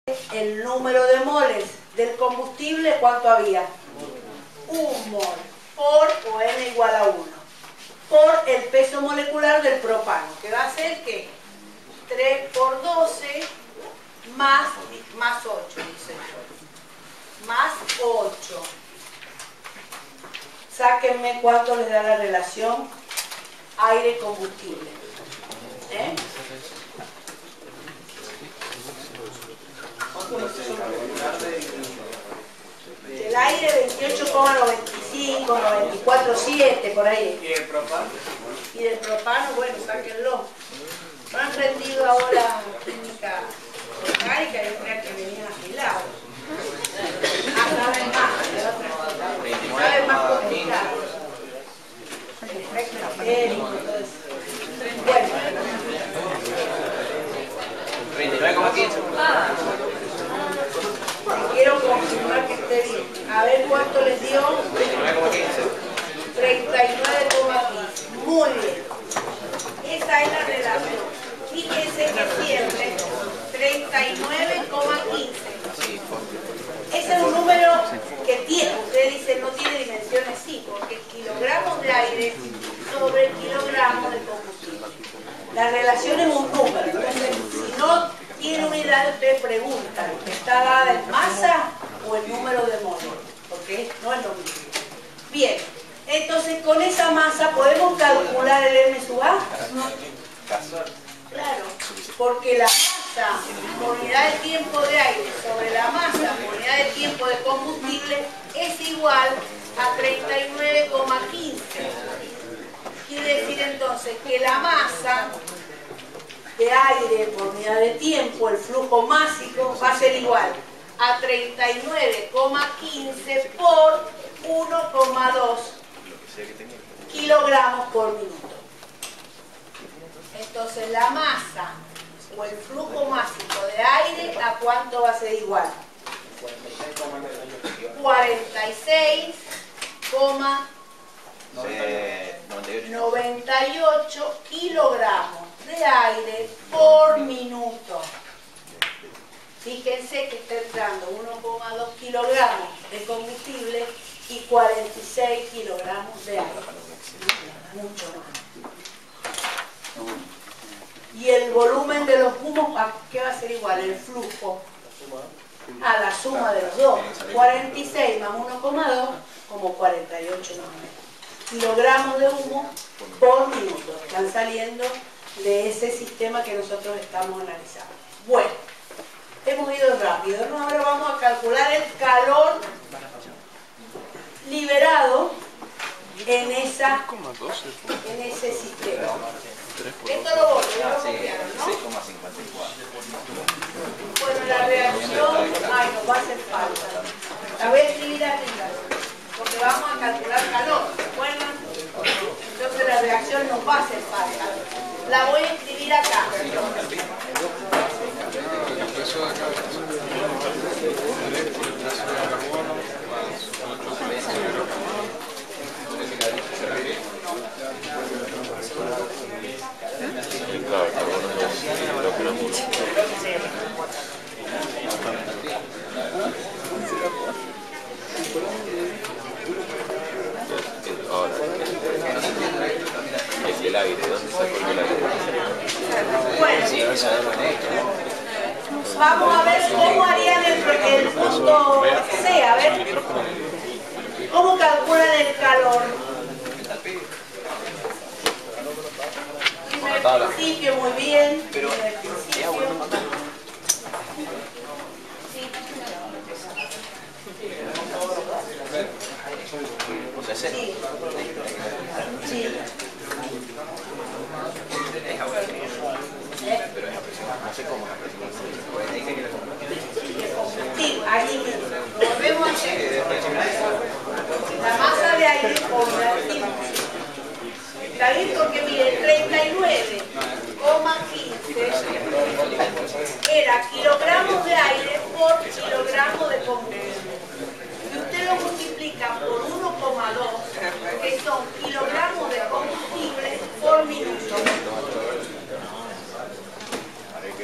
el número de moles del combustible, ¿cuánto había? 1 mol por o n igual a 1 por el peso molecular del propano, que va a ser ¿qué? 3 por 12 más 8, dice yo. Más 8. Sáquenme cuánto les da la relación aire-combustible. El aire 28,95, 94,7 por ahí. ¿Y el propano? Y del propano, bueno, sáquenlo. No han aprendido ahora química orgánica, yo creía que venían afilados. Saben más, saben más complicado. El efecto estéril, todo eso. Bueno. 39,15. Quiero confirmar que esté bien. A ver cuánto les dio. 39,15. 39,15. Muy bien. Esa es la relación. Fíjense que siempre 39,15. Ese es un número que tiene. Ustedes dicen no tiene dimensiones, sí, porque kilogramos de aire sobre kilogramos de combustible. La relación es un número. Entonces, si no tiene unidad, ustedes preguntan, ¿está dada en masa o en número de moles? Porque no es lo mismo. Bien, entonces con esa masa podemos calcular el M sub A. Claro, porque la masa por unidad de tiempo de aire sobre la masa por unidad de tiempo de combustible es igual a 39,15. Quiere decir entonces que la masa de aire por unidad de tiempo, el flujo másico, va a ser igual a 39,15 por 1,2 kilogramos por minuto. Entonces la masa o el flujo másico de aire, ¿a cuánto va a ser igual? 46,98 kilogramos de aire por minuto. Fíjense que está entrando 1,2 kilogramos de combustible y 46 kilogramos de aire. Mucho más. Y el volumen de los humos, ¿a qué va a ser igual? El flujo a la suma de los dos. 46 más 1,2 como 48 más o menos. Kilogramos de humo por minuto. Están saliendo de ese sistema que nosotros estamos analizando. Bueno, hemos ido rápido, ¿no? Ahora vamos a calcular el calor liberado en ese sistema. Esto lo copiaron, ¿no? 6,54. Bueno, la reacción, ay, nos va a hacer falta. La voy a escribir arriba, porque vamos a calcular calor, ¿se acuerdan? Entonces la reacción nos va a hacer falta. La voy a escribir acá. El aire, ¿dónde sacó el aire? Bueno, vamos a ver cómo harían el punto C, a ver. ¿Cómo calculan el calor? En el principio, muy bien. En el principio. Sí. Sí. Pero es a presión, no sé cómo es a presión. Sí, ahí mismo. Lo volvemos a hacer. La masa de aire por la tiempo. Está bien porque miren, 39,15 era kilogramos de aire por kilogramo de combustible. Y usted lo multiplica por 1,2, que son kilogramos de combustible por minuto.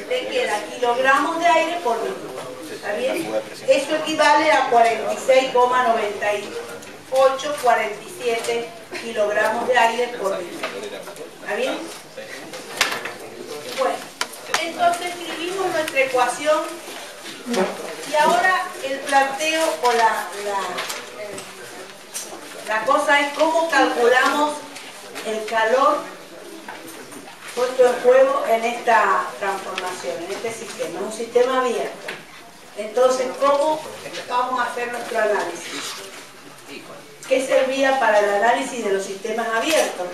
Le queda kilogramos de aire por minuto. ¿Está bien? Eso equivale a 46,9847 kilogramos de aire por litro. ¿Está bien? Bueno, entonces escribimos nuestra ecuación y ahora el planteo o la cosa es cómo calculamos el calor puesto en juego en esta transformación, en este sistema, un sistema abierto. Entonces, ¿cómo vamos a hacer nuestro análisis? ¿Qué servía para el análisis de los sistemas abiertos?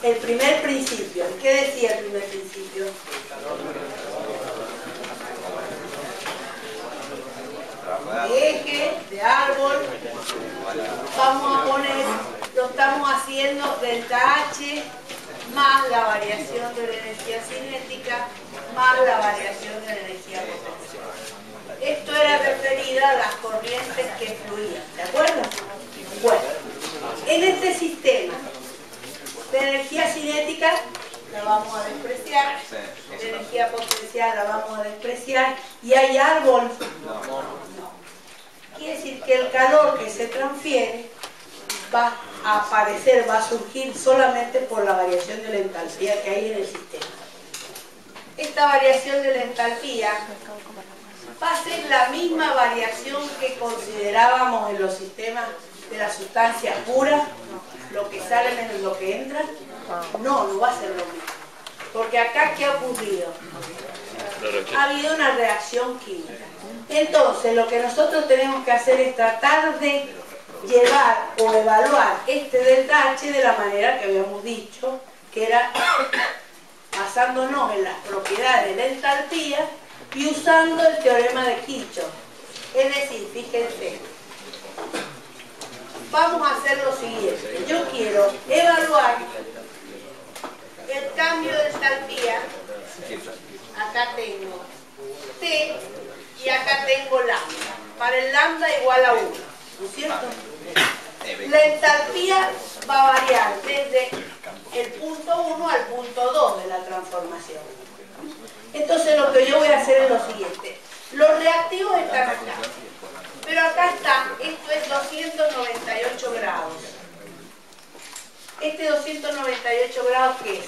El primer principio. ¿Qué decía el primer principio? De eje, de árbol, vamos a poner, lo estamos haciendo delta H más la variación de la energía cinética más la variación de la energía potencial. Esto era referida a las corrientes que fluían, ¿de acuerdo? Bueno, en este sistema de energía cinética la vamos a despreciar, de energía potencial la vamos a despreciar, y hay árbol. No. Quiere decir que el calor que se transfiere va a aparecer, va a surgir solamente por la variación de la entalpía que hay en el sistema. Esta variación de la entalpía va a ser la misma variación que considerábamos en los sistemas de la sustancia pura, lo que sale menos lo que entra. No va a ser lo mismo. Porque acá, ¿qué ha ocurrido? Ha habido una reacción química. Entonces, lo que nosotros tenemos que hacer es tratar de llevar o evaluar este delta H de la manera que habíamos dicho, que era basándonos en las propiedades de la entalpía y usando el teorema de Kirchhoff. Es decir, fíjense, vamos a hacer lo siguiente. Yo quiero evaluar el cambio de entalpía. Acá tengo T y acá tengo lambda. Para el lambda igual a 1, ¿no es cierto? La entalpía va a variar desde el punto 1 al punto 2 de la transformación. Entonces lo que yo voy a hacer es lo siguiente. Los reactivos están acá. Pero acá está, esto es 298 grados. Este 298 grados, ¿qué es?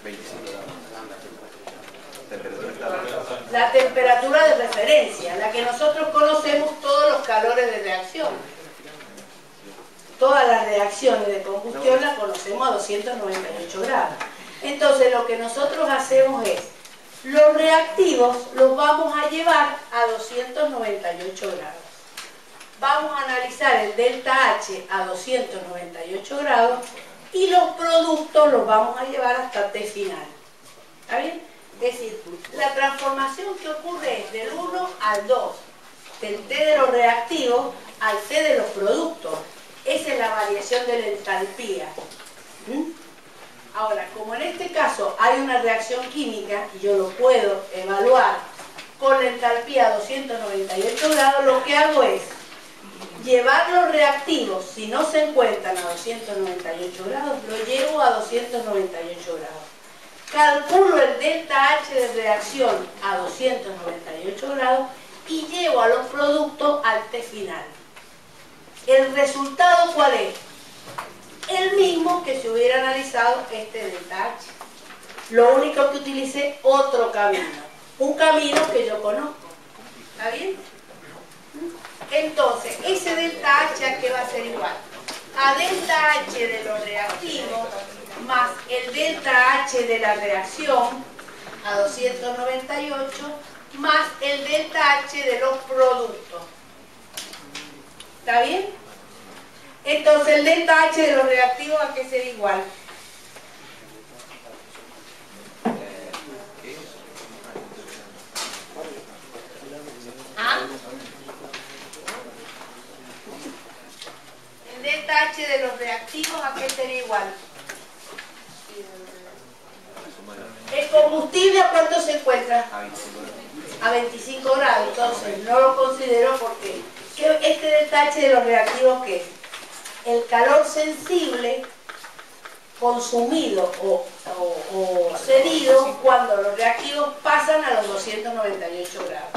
25 grados. La temperatura de referencia, la que nosotros conocemos todos los calores de reacción. Todas las reacciones de combustión las conocemos a 298 grados. Entonces lo que nosotros hacemos es, los reactivos los vamos a llevar a 298 grados. Vamos a analizar el delta H a 298 grados y los productos los vamos a llevar hasta T final. ¿Está bien? Es decir, la transformación que ocurre es del 1 al 2, del T de los reactivos al T de los productos. Esa es la variación de la entalpía. Ahora, como en este caso hay una reacción química y yo lo puedo evaluar con la entalpía a 298 grados, lo que hago es llevar los reactivos, si no se encuentran a 298 grados, lo llevo a 298 grados. Calculo el delta H de reacción a 298 grados y llevo a los productos al T final. ¿El resultado cuál es? El mismo que si hubiera analizado este delta H. Lo único que utilicé, otro camino. Un camino que yo conozco. ¿Está bien? Entonces, ese delta H, ¿a qué va a ser igual? A delta H de los reactivos más el delta H de la reacción a 298 más el delta H de los productos. ¿Está bien? Entonces el delta H de los reactivos, ¿a qué será igual? ¿Ah? El delta H de los reactivos, ¿a qué sería igual? ¿El combustible a cuánto se encuentra? A 25 grados. Entonces no lo considero porque este delta H de los reactivos, ¿qué es? El calor sensible consumido o cedido cuando los reactivos pasan a los 298 grados.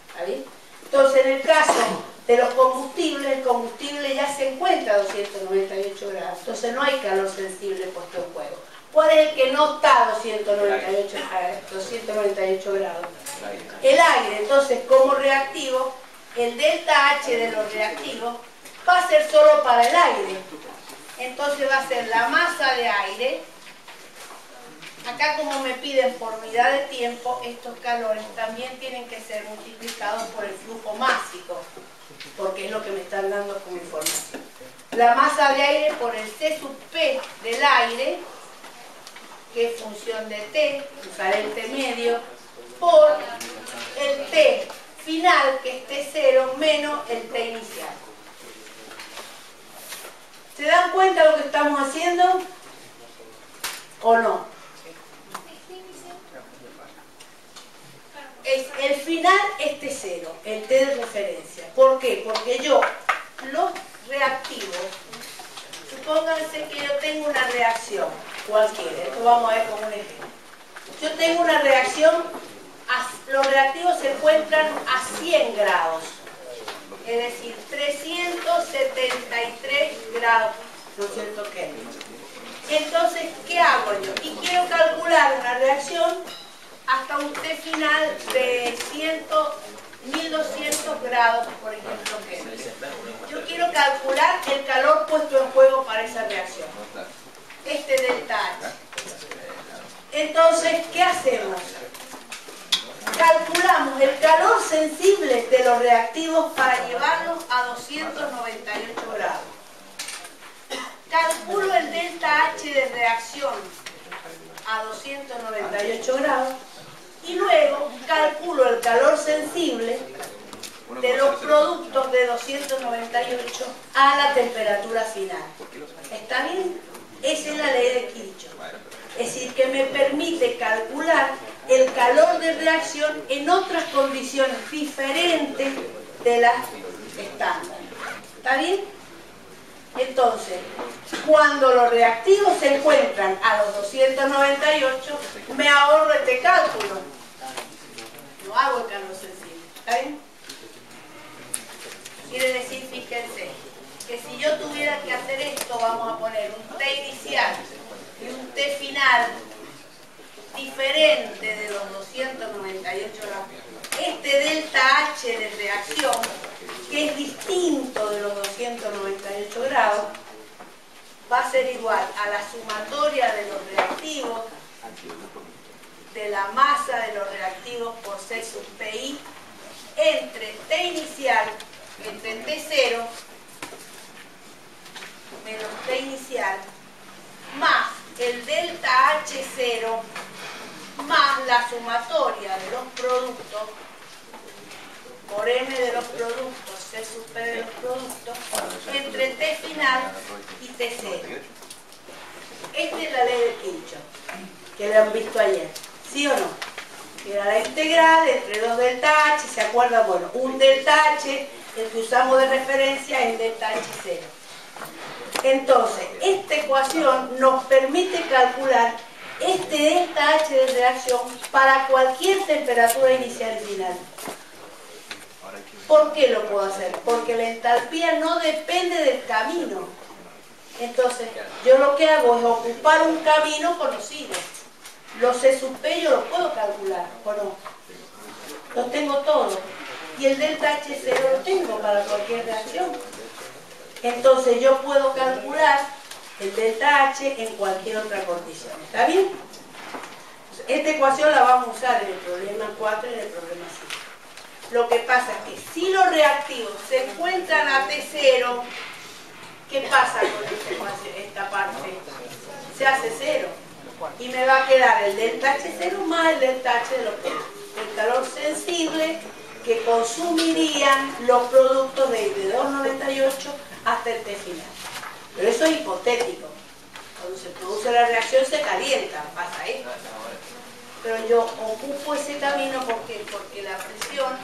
¿Está bien? Entonces, en el caso de los combustibles, el combustible ya se encuentra a 298 grados. Entonces, no hay calor sensible puesto en juego. ¿Cuál es el que no está a 298 grados? El aire. Entonces, como reactivo, el delta H de los reactivos va a ser solo para el aire. Entonces va a ser la masa de aire. Acá, como me piden por unidad de tiempo, estos calores también tienen que ser multiplicados por el flujo másico, porque es lo que me están dando como información. La masa de aire por el C sub P del aire, que es función de T, usaré el T medio, por el T final, que es T0, menos el T inicial. ¿Se dan cuenta de lo que estamos haciendo? ¿O no? El final es T0, el T de referencia. ¿Por qué? Porque yo, los reactivos, supónganse que yo tengo una reacción cualquiera, esto vamos a ver como un ejemplo. Yo tengo una reacción, los reactivos se encuentran a 100 grados. Es decir, 373 grados, ¿no es cierto que? Entonces, ¿qué hago yo? Y quiero calcular una reacción hasta un T final de 1200 grados, por ejemplo, que yo quiero calcular el calor puesto en juego para esa reacción. Este delta H. Entonces, ¿qué hacemos? Calculamos el calor sensible de los reactivos para llevarlos a 298 grados. Calculo el delta H de reacción a 298 grados y luego calculo el calor sensible de los productos de 298 a la temperatura final. ¿Está bien? Esa es la ley de Kirchhoff. Es decir, que me permite calcular el calor de reacción en otras condiciones diferentes de las estándar. ¿Está bien? Entonces, cuando los reactivos se encuentran a los 298, me ahorro este cálculo. No hago el calor sensible. ¿Está bien? Quiere decir, fíjense, que si yo tuviera que hacer esto, vamos a poner un T inicial y un T final diferente de los 298 grados. Este delta H de reacción, que es distinto de los 298 grados, va a ser igual a la sumatoria de los reactivos, de la masa de los reactivos por C sub PI, entre T inicial, entre T0, menos T inicial, más el delta H0, más la sumatoria de los productos, por M de los productos, C sub P de los productos, entre T final y T0. Esta es la ley de Kirchhoff, que la han visto ayer, ¿sí o no? Era la integral entre 2 delta H, ¿se acuerdan? Bueno, un delta H, el que usamos de referencia es delta H0. Entonces, esta ecuación nos permite calcular este delta H de reacción para cualquier temperatura inicial y final. ¿Por qué lo puedo hacer? Porque la entalpía no depende del camino. Entonces, yo lo que hago es ocupar un camino conocido. Los C sub P yo los puedo calcular, ¿o no? Los tengo todos. Y el delta H0 lo tengo para cualquier reacción. Entonces yo puedo calcular el delta H en cualquier otra condición. ¿Está bien? Esta ecuación la vamos a usar en el problema 4 y en el problema 5. Lo que pasa es que si los reactivos se encuentran a T0, ¿qué pasa con esta parte? Se hace 0. Y me va a quedar el delta H0 más el delta H de los productos. El calor sensible que consumirían los productos desde 298 hasta el T final. Pero eso es hipotético. Cuando se produce la reacción se calienta, pasa esto. Pero yo ocupo ese camino porque la presión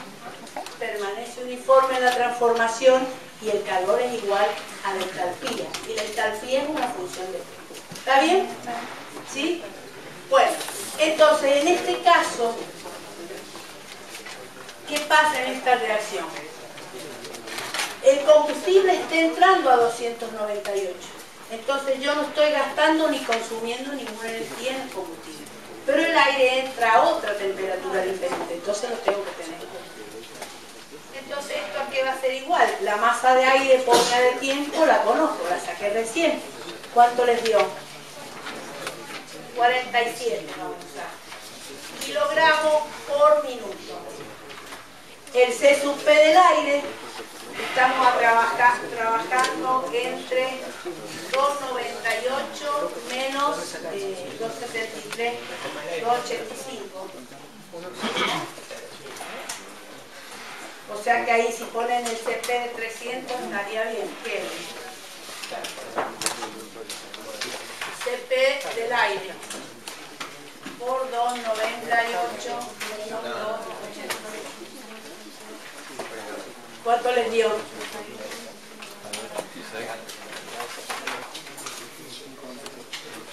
permanece uniforme en la transformación y el calor es igual a la entalpía. Y la entalpía es una función de tiempo. ¿Está bien? ¿Sí? Bueno, entonces en este caso, ¿qué pasa en esta reacción? El combustible está entrando a 298. Entonces yo no estoy gastando ni consumiendo ninguna energía en el combustible. Pero el aire entra a otra temperatura diferente, entonces lo tengo que tener. Entonces esto aquí va a ser igual. La masa de aire por unidad de tiempo la conozco, la saqué recién. ¿Cuánto les dio? 47 vamos a usar. Kilogramos por minuto. El C sub P del aire, estamos trabajando entre 298 menos 273, 285. O sea que ahí si ponen el CP de 300 estaría bien. ¿Qué? CP del aire por 298 menos 285. ¿Cuánto les dio?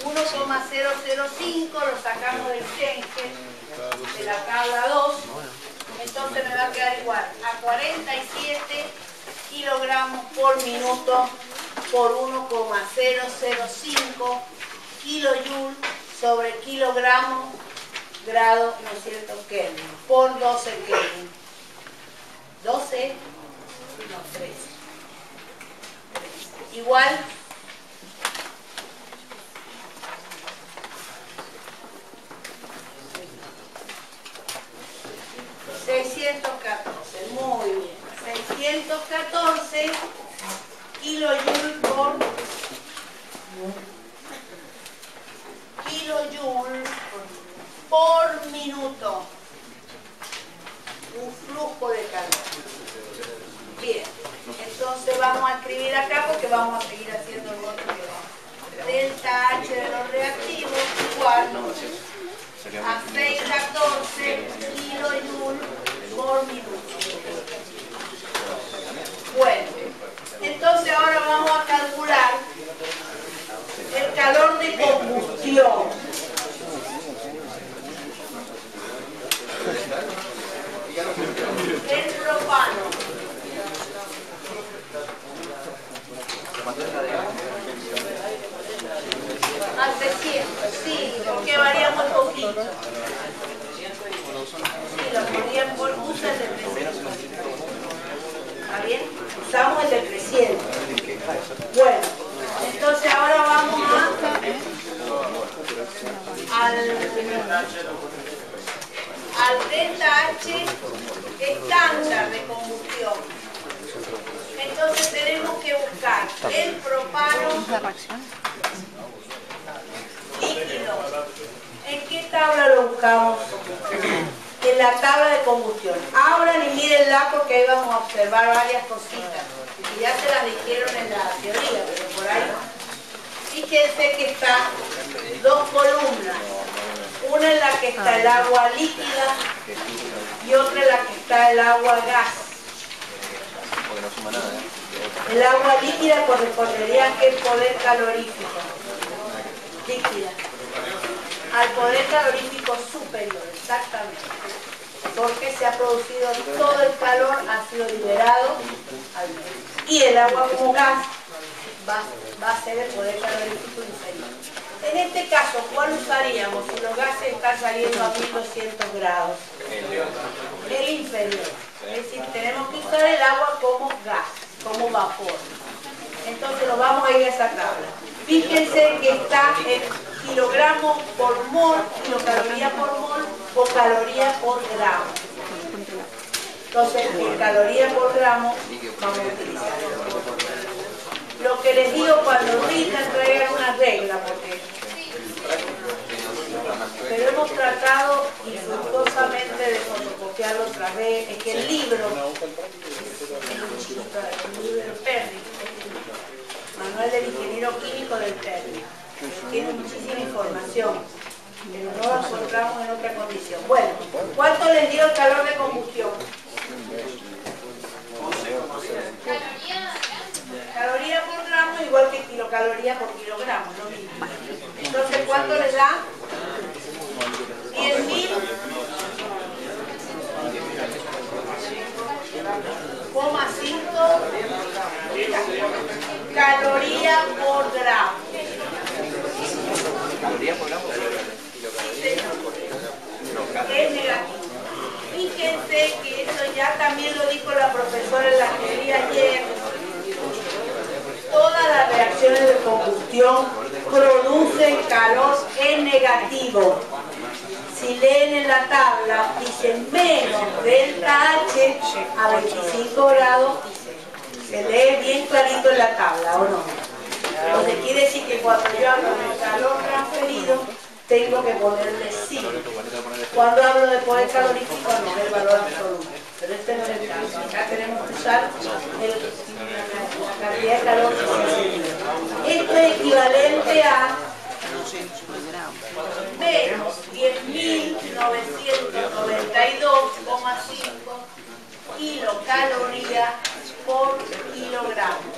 1,005 lo sacamos del Schenker, de la tabla 2, entonces me va a quedar igual a 47 kilogramos por minuto por 1,005 kilojoule sobre kilogramo grado, ¿no es cierto?, Kelvin, por 12 Kelvin. 12, no, 13. Igual $614, muy bien. 614 kilojoules por minuto. Un flujo de calor. Bien, entonces vamos a escribir acá porque vamos a seguir haciendo el otro que va. Delta H de los reactivos igual a 614 kilojoules por minuto. Bueno, entonces ahora vamos a calcular el calor de combustión. El propano. A 300, sí, porque varía muy poquito. Sí, lo ponían por uso el de 300. ¿Está bien? Usamos el de 300. Bueno, entonces ahora vamos al delta H estándar de combustión. Entonces tenemos que buscar el propano líquido. ¿En qué tabla lo buscamos? En la tabla de combustión. Abran y mírenla porque ahí vamos a observar varias cositas. Y ya se las dijeron en la teoría, pero por ahí no. Fíjense que están dos columnas. Una en la que está el agua líquida y otra en la que está el agua gas. El agua líquida correspondería a qué poder calorífico. Líquida. Al poder calorífico superior, exactamente. Porque se ha producido todo el calor, ha sido liberado al medio. Y el agua como gas va a ser el poder calorífico inferior. En este caso, ¿cuál usaríamos si los gases están saliendo a 1200 grados? El inferior. Es decir, tenemos que usar el agua como gas, como vapor. Entonces nos vamos a ir a esa tabla. Fíjense que está en kilogramos por mol, kilocaloría por mol o caloría por gramo. Entonces, en caloría por gramo vamos a utilizar. Lo que les digo cuando rindan, traigan una regla, pero hemos tratado infructuosamente de fotocopiarlo otra vez. Es que el libro, el PERRI, Manual del Ingeniero Químico del PERRI, tiene muchísima información, pero no lo encontramos en otra condición. Bueno, ¿cuánto les dio el calor de combustión? Caloría por gramo igual que kilocaloría por kilogramo, lo mismo. caloría por gramo. ¿Caloría por gramo? Sí, señor. Es negativo. Fíjense que eso ya también lo dijo la profesora en la teoría ayer. Todas las reacciones de combustión producen calor en negativo. Si leen en la tabla, dicen menos delta H a 25 grados. Se lee bien clarito en la tabla, ¿o no? Entonces quiere decir que cuando yo hablo de calor transferido, tengo que ponerle sí. Cuando hablo de poder calorífico, no es el valor absoluto. Pero este no es el caso. Acá tenemos que usar la cantidad de calor que se necesita. Esto es equivalente a menos 10.992,5 kilocalorías por kilogramo.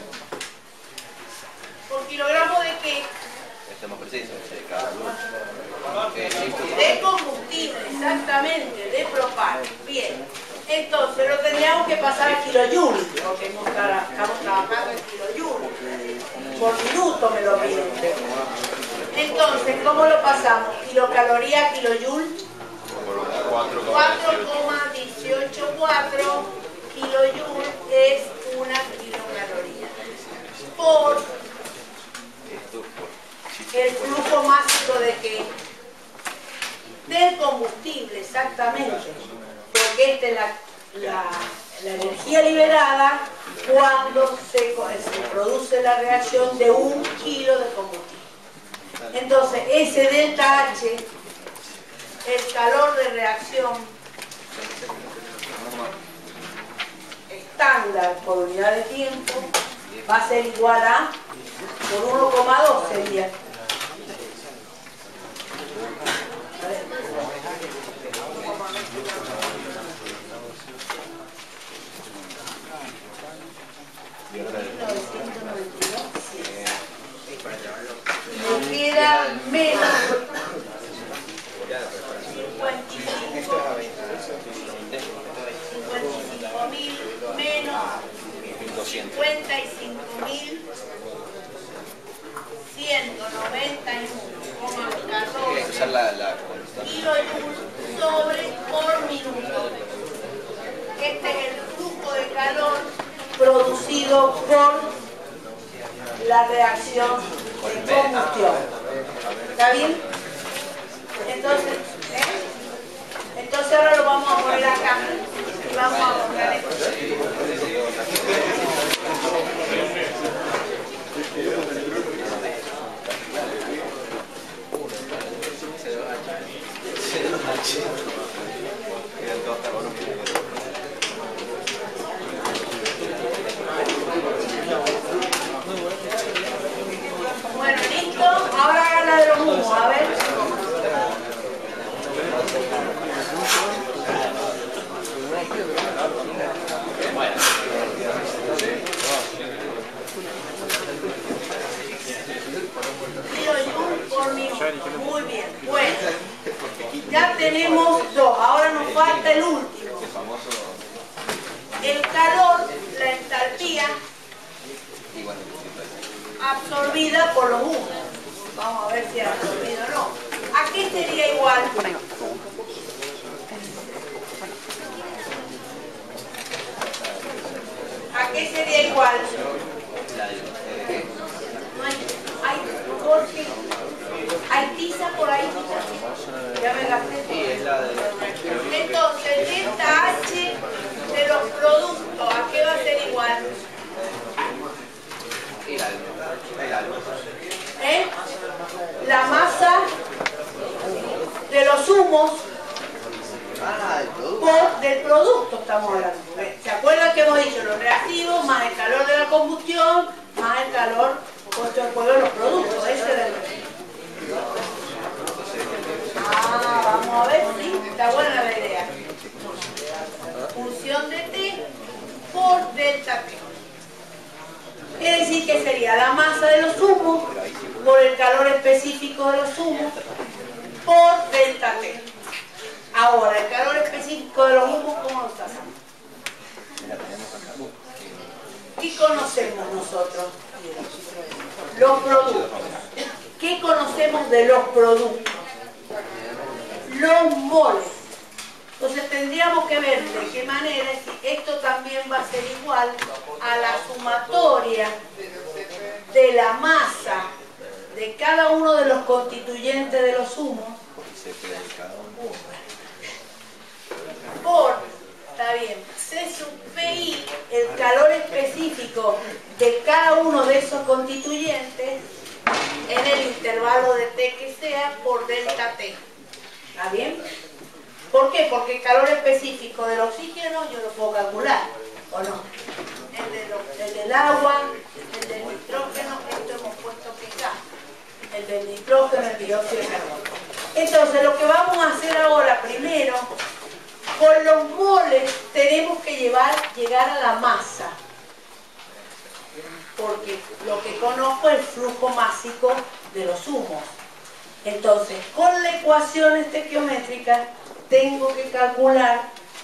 ¿Por kilogramo de qué? Estamos precisos, de cada uno. De combustible, exactamente, de propano. Bien, entonces lo tendríamos que pasar a kilojoules, porque estamos trabajando en kilojoules. Por minuto me lo piden. Entonces, ¿cómo lo pasamos? Kilocaloría a kilojoule. 4,184 kilojoules es una kilocaloría. Por el flujo máximo de qué? Del combustible, exactamente. Porque esta es la energía liberada cuando se produce la reacción de 1 kilo de combustible. Entonces, ese delta H, el calor de reacción estándar por unidad de tiempo, va a ser igual a, por 1,2 sería. Me queda menos 55.000 menos 55.191,14 kilojoules sobre por minuto. Este es el flujo de calor producido por la reacción de combustión. ¿Está bien? Entonces ahora lo vamos a poner acá y vamos a mostrar esto. Bueno, listo. Ahora hagan la de los humos, a ver. Por minuto. Muy bien. Bueno, ya tenemos dos. Ahora nos falta el último. El calor, la entalpía absorbida por los humos. Vamos a ver si es absorbido o no. ¿A qué sería igual? ¿A qué sería igual? ¿Hay tiza por ahí? Ya me gasté. Entonces, delta H de los productos, ¿a qué va a ser igual? La masa de los humos del producto estamos hablando. ¿Se acuerdan que hemos dicho los reactivos más el calor de la combustión más el calor puesto en juego de los productos? Ese era el vamos a ver, sí, está buena la idea. Función de T por delta T. Es decir, que sería la masa de los humos por el calor específico de los humos por delta T. Ahora, el calor específico de los humos, ¿cómo lo sacamos? conocemos nosotros? Los productos. ¿Qué conocemos de los productos? Los moles. Entonces tendríamos que ver de qué manera si esto también va a ser igual a la sumatoria de la masa de cada uno de los constituyentes de los zumos por, está bien, C sub PI, el calor específico de cada uno de esos constituyentes en el intervalo de T que sea por delta T. ¿Está bien? ¿Por qué? Porque el calor específico del oxígeno yo lo puedo calcular, ¿o no? El del agua, el del nitrógeno, esto hemos puesto que acá. El del nitrógeno, el dióxido de carbono. Entonces, lo que vamos a hacer ahora, primero, con los moles tenemos que llegar a la masa. Porque lo que conozco es el flujo másico de los zumos. Entonces, con la ecuación estequiométrica, tengo que calcular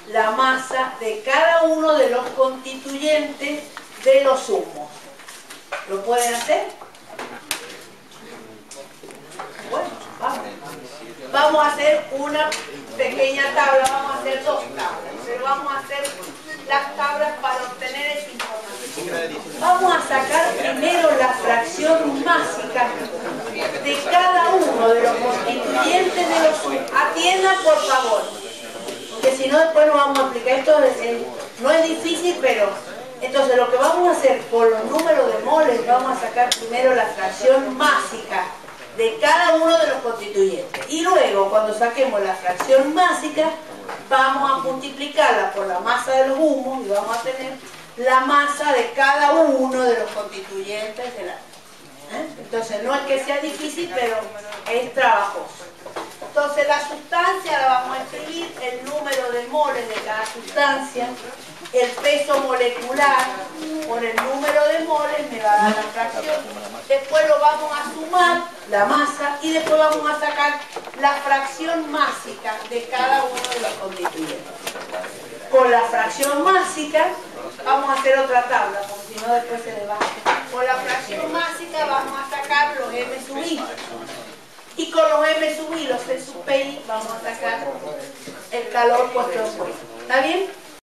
la masa de cada uno de los constituyentes de los zumos. ¿Lo pueden hacer? Bueno, vamos. Vamos a hacer una pequeña tabla, vamos a hacer dos tablas, pero vamos a hacer las tablas para obtener esa información. Vamos a sacar primero la fracción másica de cada uno de los constituyentes de los zumos. Atiendan, por favor, porque si no después no vamos a aplicar esto. No es difícil, pero entonces lo que vamos a hacer por los números de moles, vamos a sacar primero la fracción másica de cada uno de los constituyentes. Y luego, cuando saquemos la fracción másica, vamos a multiplicarla por la masa de los humos y vamos a tener la masa de cada uno de los constituyentes de la... Entonces, no es que sea difícil, pero es trabajoso. Entonces, la sustancia la vamos a escribir, el número de moles de cada sustancia, el peso molecular por el número de moles me va a dar la fracción. Después lo vamos a sumar, la masa, y después vamos a sacar la fracción másica de cada uno de los constituyentes. Con la fracción másica vamos a hacer otra tabla, porque si no después se le va. Con la fracción másica vamos a sacar los M sub I. Y con los M sub I, los C sub PI, vamos a sacar el calor puesto en vuelo. ¿Está bien?